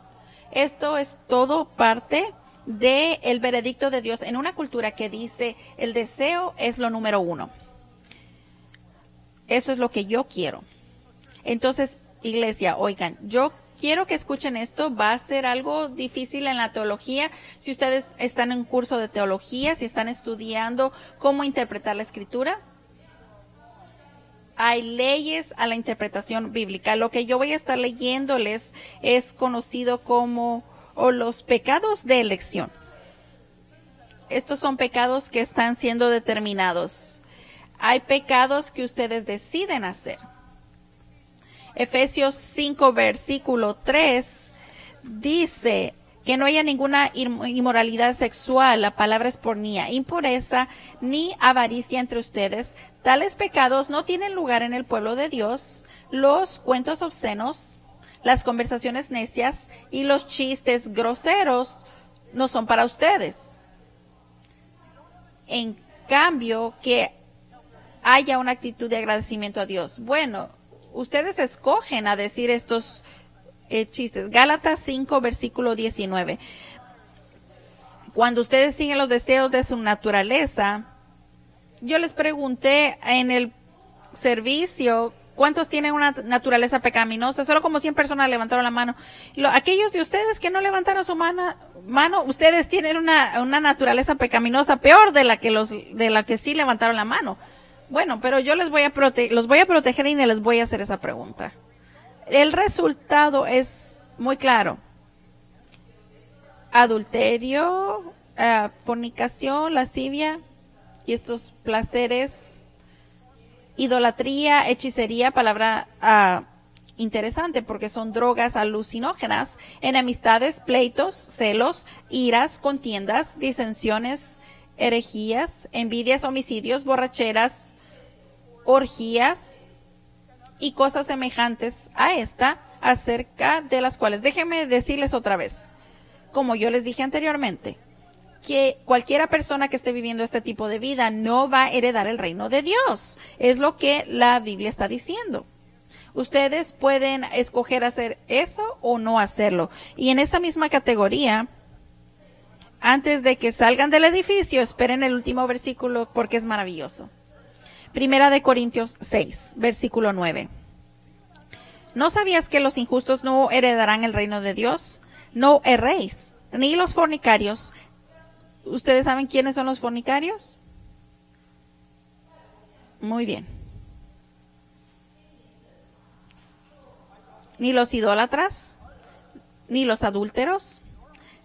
Esto es todo parte del veredicto de Dios en una cultura que dice el deseo es lo número uno. Eso es lo que yo quiero. Entonces, iglesia, oigan, yo quiero que escuchen esto, va a ser algo difícil en la teología. Si ustedes están en curso de teología, si están estudiando cómo interpretar la escritura, hay leyes a la interpretación bíblica. Lo que yo voy a estar leyéndoles es conocido como los pecados de elección. Estos son pecados que están siendo determinados. Hay pecados que ustedes deciden hacer. Efesios 5, versículo 3, dice que no haya ninguna inmoralidad sexual, la palabra es pornía, impureza, ni avaricia entre ustedes. Tales pecados no tienen lugar en el pueblo de Dios. Los cuentos obscenos, las conversaciones necias y los chistes groseros no son para ustedes. En cambio, que haya una actitud de agradecimiento a Dios. Bueno, ustedes escogen a decir estos chistes. Gálatas 5, versículo 19. Cuando ustedes siguen los deseos de su naturaleza, yo les pregunté en el servicio, ¿cuántos tienen una naturaleza pecaminosa? Solo como 100 personas levantaron la mano. Aquellos de ustedes que no levantaron su mano, ustedes tienen una naturaleza pecaminosa peor de la que sí levantaron la mano. Bueno, pero yo los voy a proteger y no les voy a hacer esa pregunta. El resultado es muy claro. Adulterio, fornicación, lascivia y estos placeres, idolatría, hechicería, palabra interesante porque son drogas alucinógenas, enemistades, pleitos, celos, iras, contiendas, disensiones, herejías, envidias, homicidios, borracheras, orgías y cosas semejantes a esta, acerca de las cuales, déjenme decirles otra vez, como yo les dije anteriormente, que cualquiera persona que esté viviendo este tipo de vida no va a heredar el reino de Dios. Es lo que la Biblia está diciendo. Ustedes pueden escoger hacer eso o no hacerlo. Y en esa misma categoría, antes de que salgan del edificio, esperen el último versículo porque es maravilloso. Primera de Corintios 6, versículo 9. ¿No sabías que los injustos no heredarán el reino de Dios? No erréis, ni los fornicarios. ¿Ustedes saben quiénes son los fornicarios? Muy bien. Ni los idólatras, ni los adúlteros,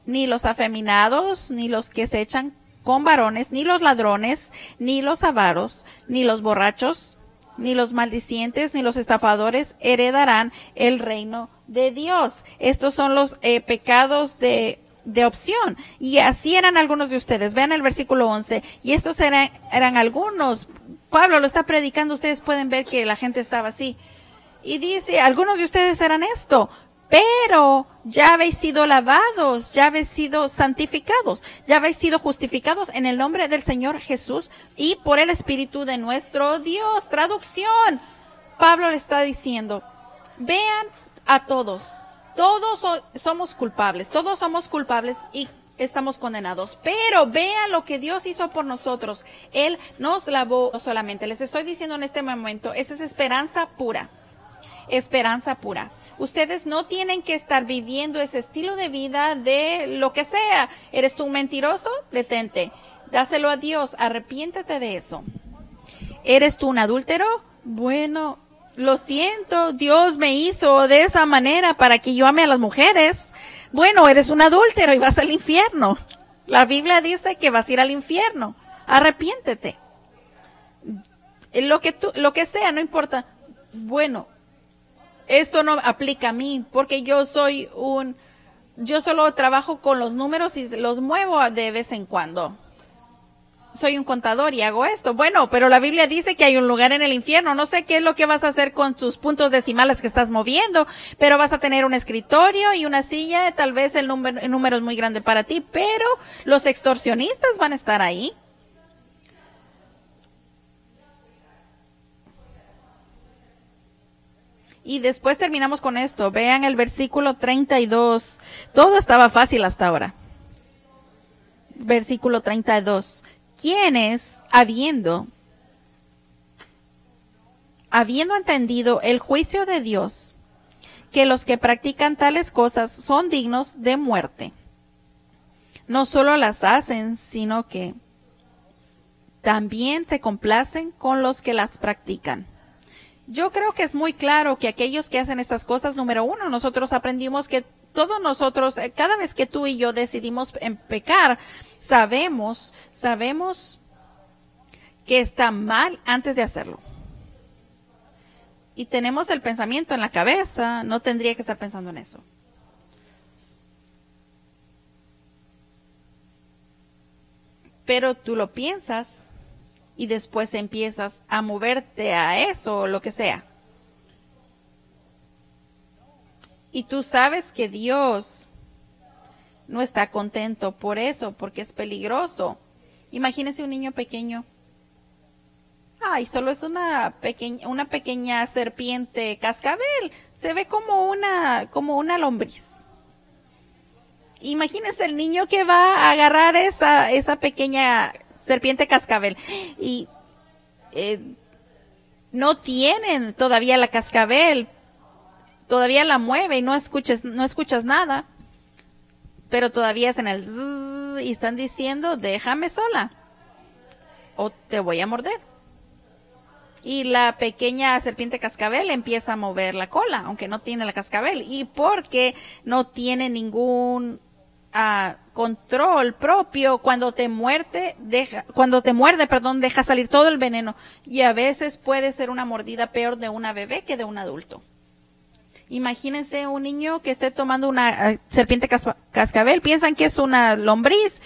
ni los afeminados, ni los que se echan con varones, ni los ladrones, ni los avaros, ni los borrachos, ni los maldicientes, ni los estafadores heredarán el reino de Dios. Estos son los pecados de opción. Y así eran algunos de ustedes. Vean el versículo 11. Y estos eran algunos. Pablo lo está predicando. Ustedes pueden ver que la gente estaba así. Y dice, algunos de ustedes eran esto, pero ya habéis sido lavados, ya habéis sido santificados, ya habéis sido justificados en el nombre del Señor Jesús y por el Espíritu de nuestro Dios. Traducción. Pablo le está diciendo, vean a todos somos culpables y estamos condenados, pero vean lo que Dios hizo por nosotros. Él nos lavó solamente. Les estoy diciendo en este momento, esta es esperanza pura. Esperanza pura. Ustedes no tienen que estar viviendo ese estilo de vida de lo que sea. ¿Eres tú un mentiroso? Detente. Dáselo a Dios. Arrepiéntete de eso. ¿Eres tú un adúltero? Bueno, lo siento. Dios me hizo de esa manera para que yo ame a las mujeres. Bueno, eres un adúltero y vas al infierno. La Biblia dice que vas a ir al infierno. Arrepiéntete. Lo que sea, no importa. Bueno, esto no aplica a mí porque yo solo trabajo con los números y los muevo de vez en cuando. Soy un contador y hago esto. Bueno, pero la Biblia dice que hay un lugar en el infierno. No sé qué es lo que vas a hacer con tus puntos decimales que estás moviendo, pero vas a tener un escritorio y una silla. Tal vez el número es muy grande para ti, pero los extorsionistas van a estar ahí. Y después terminamos con esto. Vean el versículo 32. Todo estaba fácil hasta ahora. Versículo 32. Quienes, habiendo entendido el juicio de Dios, que los que practican tales cosas son dignos de muerte, no solo las hacen, sino que también se complacen con los que las practican. Yo creo que es muy claro que aquellos que hacen estas cosas, número uno, nosotros aprendimos que todos nosotros, cada vez que tú y yo decidimos pecar, sabemos que está mal antes de hacerlo. Y tenemos el pensamiento en la cabeza, no tendría que estar pensando en eso. Pero tú lo piensas y después empiezas a moverte a eso o lo que sea. Y tú sabes que Dios no está contento por eso, porque es peligroso. Imagínese un niño pequeño. Ay, solo es una pequeña serpiente cascabel. Se ve como una lombriz. Imagínese el niño que va a agarrar esa pequeña serpiente cascabel y no tienen todavía la cascabel, todavía la mueve y no escuchas nada, pero todavía hacen el zzz y están diciendo, déjame sola o te voy a morder. Y la pequeña serpiente cascabel empieza a mover la cola, aunque no tiene la cascabel, y porque no tiene ningún control propio, cuando te muerde, deja salir todo el veneno, y a veces puede ser una mordida peor de una bebé que de un adulto. Imagínense un niño que esté tomando una serpiente cascabel, piensan que es una lombriz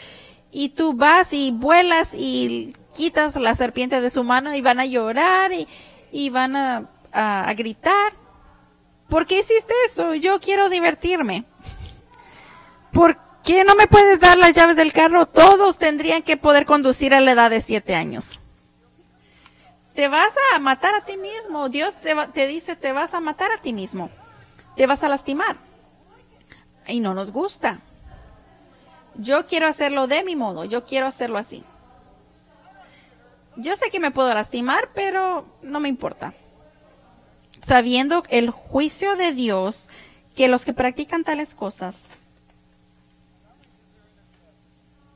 y tú vas y vuelas y quitas la serpiente de su mano y van a llorar y van a gritar. ¿Por qué hiciste eso? Yo quiero divertirme. ¿Por qué no me puedes dar las llaves del carro? Todos tendrían que poder conducir a la edad de 7 años. Te vas a matar a ti mismo. Dios te dice, te vas a matar a ti mismo. Te vas a lastimar. Y no nos gusta. Yo quiero hacerlo de mi modo. Yo quiero hacerlo así. Yo sé que me puedo lastimar, pero no me importa. Sabiendo el juicio de Dios, que los que practican tales cosas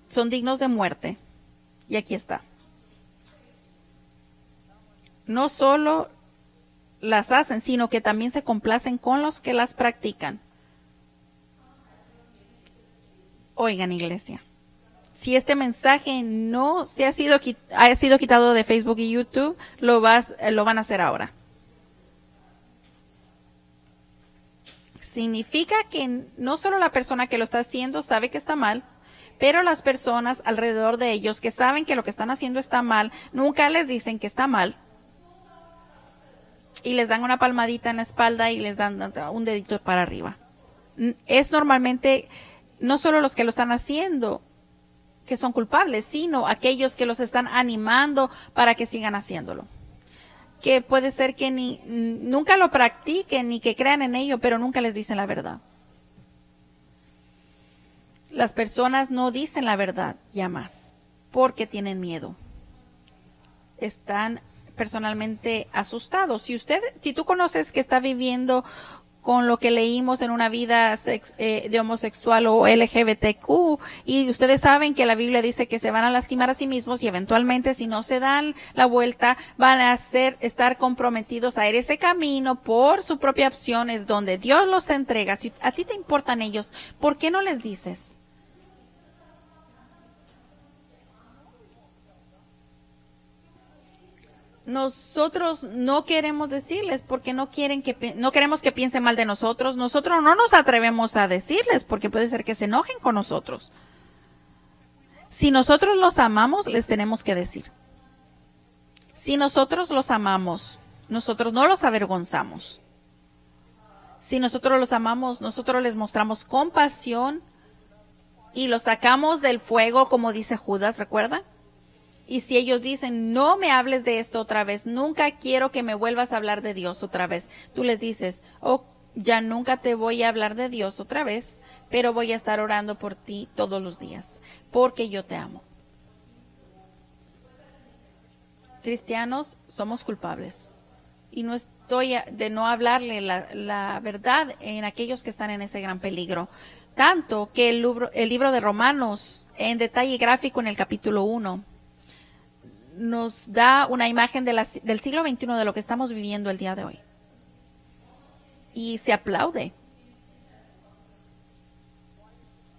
son dignos de muerte. Y aquí está. No solo las hacen, sino que también se complacen con los que las practican. Oigan, iglesia, si este mensaje no ha sido quitado de Facebook y YouTube, lo van a hacer ahora. Significa que no solo la persona que lo está haciendo sabe que está mal, pero las personas alrededor de ellos que saben que lo que están haciendo está mal, nunca les dicen que está mal. Y les dan una palmadita en la espalda y les dan un dedito para arriba. Es normalmente no solo los que lo están haciendo que son culpables, sino aquellos que los están animando para que sigan haciéndolo. Que puede ser que nunca lo practiquen ni que crean en ello, pero nunca les dicen la verdad. Las personas no dicen la verdad ya más porque tienen miedo. Están personalmente asustados. Si tú conoces que está viviendo con lo que leímos en una vida de homosexual o LGBTQ, y ustedes saben que la Biblia dice que se van a lastimar a sí mismos y eventualmente si no se dan la vuelta van a estar comprometidos a ir ese camino por su propia opción, es donde Dios los entrega. Si a ti te importan ellos, ¿por qué no les dices? Nosotros no queremos decirles porque no queremos que piensen mal de nosotros. Nosotros no nos atrevemos a decirles porque puede ser que se enojen con nosotros. Si nosotros los amamos, les tenemos que decir. Si nosotros los amamos, nosotros no los avergonzamos. Si nosotros los amamos, nosotros les mostramos compasión y los sacamos del fuego, como dice Judas, ¿recuerda? Y si ellos dicen, no me hables de esto otra vez, nunca quiero que me vuelvas a hablar de Dios otra vez, tú les dices, oh, ya nunca te voy a hablar de Dios otra vez, pero voy a estar orando por ti todos los días, porque yo te amo. Cristianos, somos culpables. Y no estoy de no hablarle la verdad en aquellos que están en ese gran peligro. Tanto que el libro de Romanos, en detalle gráfico en el capítulo 1, nos da una imagen del siglo XXI, de lo que estamos viviendo el día de hoy. Y se aplaude.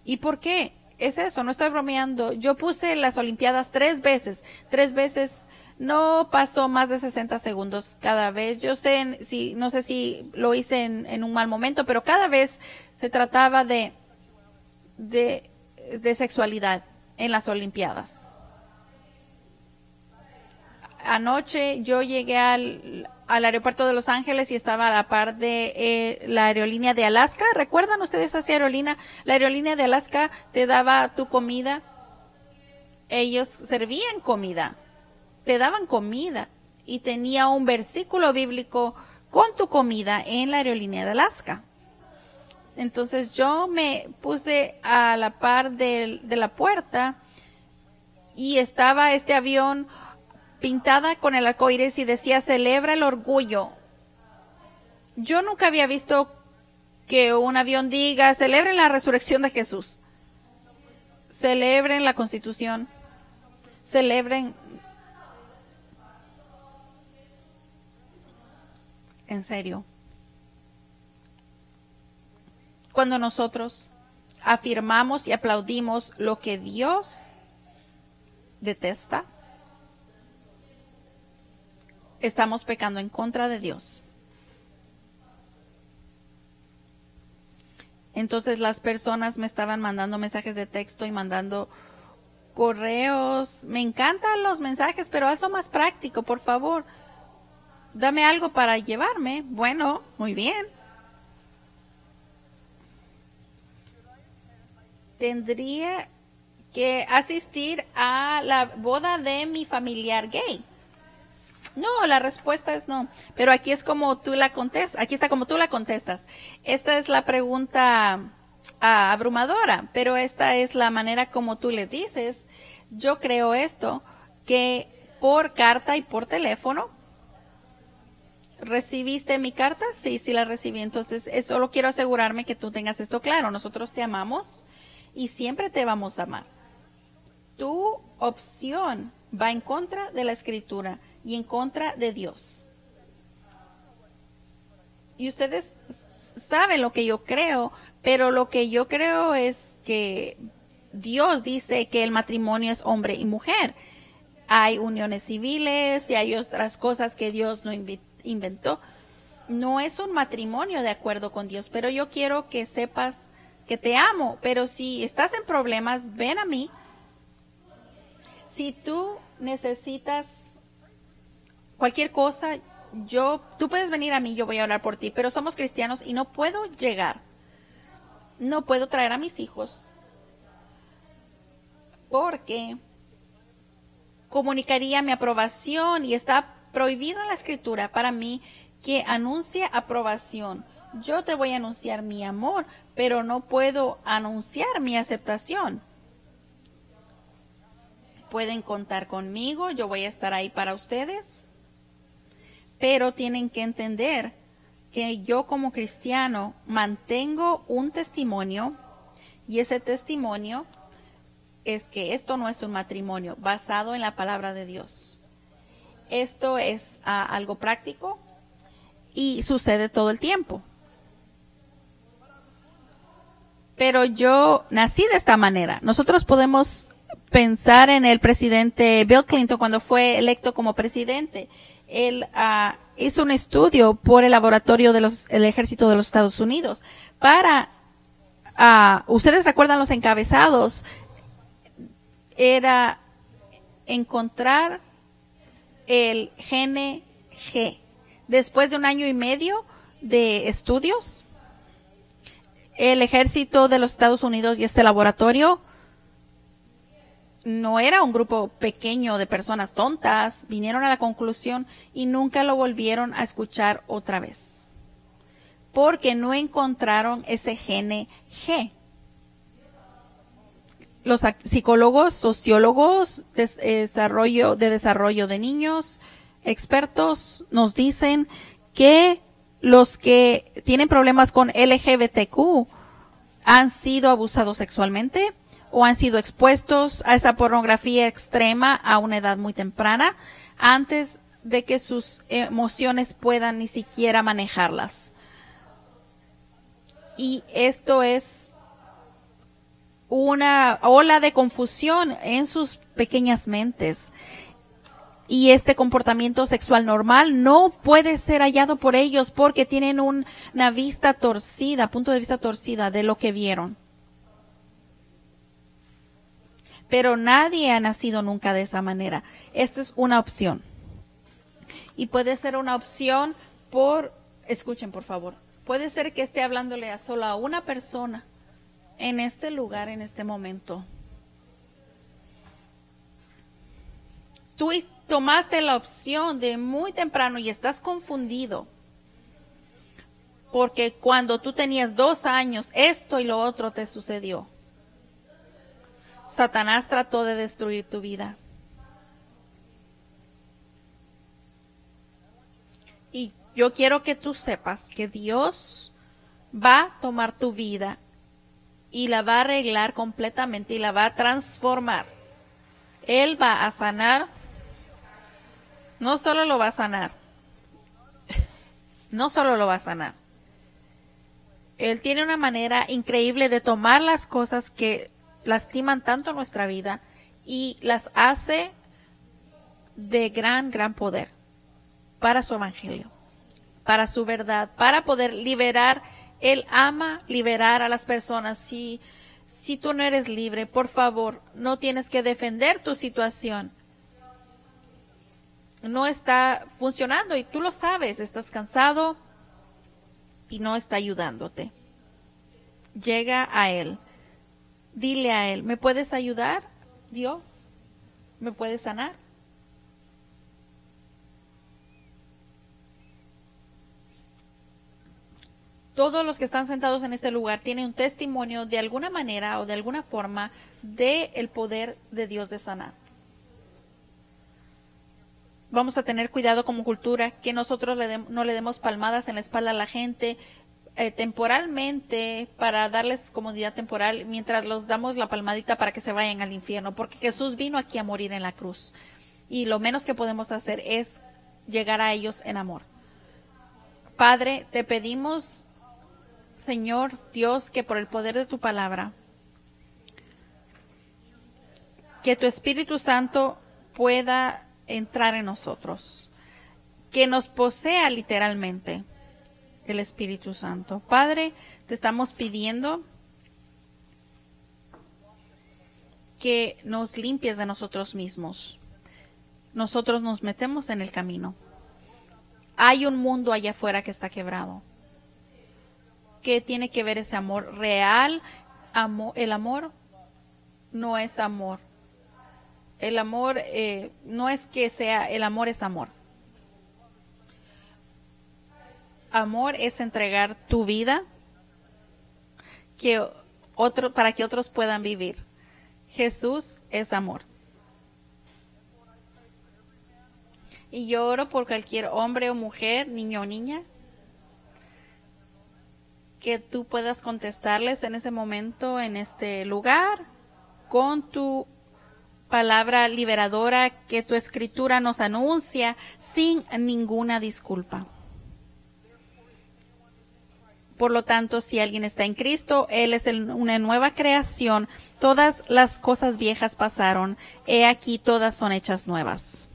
¿Y por qué? Es eso, no estoy bromeando. Yo puse las Olimpiadas 3 veces. 3 veces no pasó más de 60 segundos cada vez. Yo no sé si lo hice en un mal momento, pero cada vez se trataba de sexualidad en las Olimpiadas. Anoche yo llegué al aeropuerto de Los Ángeles y estaba a la par de la aerolínea de Alaska. ¿Recuerdan ustedes esa aerolínea? La aerolínea de Alaska te daba tu comida. Ellos servían comida. Te daban comida. Y tenía un versículo bíblico con tu comida en la aerolínea de Alaska. Entonces yo me puse a la par de la puerta y estaba este avión pintada con el arco iris y decía, celebra el orgullo. Yo nunca había visto que un avión diga, celebren la resurrección de Jesús. Celebren la Constitución. Celebren. En serio. Cuando nosotros afirmamos y aplaudimos lo que Dios detesta, estamos pecando en contra de Dios. Entonces las personas me estaban mandando mensajes de texto y mandando correos. Me encantan los mensajes, pero hazlo más práctico, por favor. Dame algo para llevarme. Bueno, muy bien. Tendría que asistir a la boda de mi familiar gay. No, la respuesta es no. Pero aquí es como tú la contestas. Aquí está como tú la contestas. Esta es la pregunta abrumadora, pero esta es la manera como tú le dices. Yo creo esto, que por carta y por teléfono. ¿Recibiste mi carta? Sí, sí la recibí. Entonces, solo quiero asegurarme que tú tengas esto claro. Nosotros te amamos y siempre te vamos a amar. Tu opción va en contra de la Escritura y en contra de Dios. Y ustedes saben lo que yo creo, pero lo que yo creo es que Dios dice que el matrimonio es hombre y mujer. Hay uniones civiles y hay otras cosas que Dios no inventó. No es un matrimonio de acuerdo con Dios, pero yo quiero que sepas que te amo. Pero si estás en problemas, ven a mí. Si tú necesitas cualquier cosa, tú puedes venir a mí, yo voy a hablar por ti, pero somos cristianos y no puedo llegar. No puedo traer a mis hijos porque comunicaría mi aprobación y está prohibido en la Escritura para mí que anuncie aprobación. Yo te voy a anunciar mi amor, pero no puedo anunciar mi aceptación. Pueden contar conmigo, yo voy a estar ahí para ustedes, pero tienen que entender que yo como cristiano mantengo un testimonio y ese testimonio es que esto no es un matrimonio basado en la palabra de Dios. Esto es algo práctico y sucede todo el tiempo. Pero yo nací de esta manera. Nosotros podemos pensar en el presidente Bill Clinton cuando fue electo como presidente. Él hizo un estudio por el laboratorio del Ejército de los Estados Unidos para, ustedes recuerdan los encabezados, era encontrar el gene G. Después de 1 año y medio de estudios, el Ejército de los Estados Unidos y este laboratorio no era un grupo pequeño de personas tontas, vinieron a la conclusión y nunca lo volvieron a escuchar otra vez, porque no encontraron ese gene G. Los psicólogos, sociólogos, desarrollo de niños, expertos nos dicen que los que tienen problemas con LGBTQ han sido abusados sexualmente o han sido expuestos a esa pornografía extrema a una edad muy temprana, antes de que sus emociones puedan ni siquiera manejarlas. Y esto es una ola de confusión en sus pequeñas mentes. Y este comportamiento sexual normal no puede ser hallado por ellos porque tienen una vista torcida, punto de vista torcida de lo que vieron. Pero nadie ha nacido nunca de esa manera. Esta es una opción. Y puede ser una opción escuchen por favor, puede ser que esté hablándole solo a una persona en este lugar, en este momento. Tú tomaste la opción de muy temprano y estás confundido. Porque cuando tú tenías 2 años, esto y lo otro te sucedió. Satanás trató de destruir tu vida. Y yo quiero que tú sepas que Dios va a tomar tu vida y la va a arreglar completamente y la va a transformar. Él va a sanar. No solo lo va a sanar. No solo lo va a sanar. Él tiene una manera increíble de tomar las cosas que lastiman tanto nuestra vida y las hace de gran poder para su evangelio, para su verdad, para poder liberar Él ama liberar a las personas. Si tú no eres libre, por favor, no tienes que defender tu situación. No está funcionando y tú lo sabes, estás cansado y no está ayudándote. Llega a Él. Dile a Él, ¿me puedes ayudar, Dios? ¿Me puedes sanar? Todos los que están sentados en este lugar tienen un testimonio de alguna manera o de alguna forma del poder de Dios de sanar. Vamos a tener cuidado como cultura que nosotros no le demos palmadas en la espalda a la gente temporalmente para darles comodidad temporal mientras los damos la palmadita para que se vayan al infierno, porque Jesús vino aquí a morir en la cruz y lo menos que podemos hacer es llegar a ellos en amor. Padre, te pedimos, Señor Dios, que por el poder de tu palabra, que tu Espíritu Santo pueda entrar en nosotros, que nos posea literalmente el Espíritu Santo. Padre, te estamos pidiendo que nos limpies de nosotros mismos. Nosotros nos metemos en el camino. Hay un mundo allá afuera que está quebrado. ¿Qué tiene que ver ese amor real? El amor no es amor. El amor no es que sea, el amor es amor. Amor es entregar tu vida para que otros puedan vivir. Jesús es amor. Y yo oro por cualquier hombre o mujer, niño o niña, que tú puedas contestarles en ese momento, en este lugar, con tu palabra liberadora que tu escritura nos anuncia sin ninguna disculpa. Por lo tanto, si alguien está en Cristo, Él es una nueva creación. Todas las cosas viejas pasaron. He aquí, todas son hechas nuevas.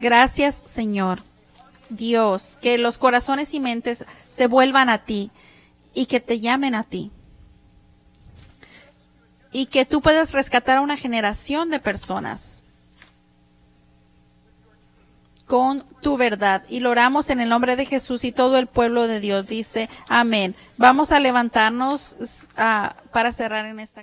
Gracias, Señor Dios, que los corazones y mentes se vuelvan a ti y que te llamen a ti. Y que tú puedas rescatar a una generación de personas con tu verdad. Y lo oramos en el nombre de Jesús y todo el pueblo de Dios dice amén. Vamos a levantarnos para cerrar en esta canción.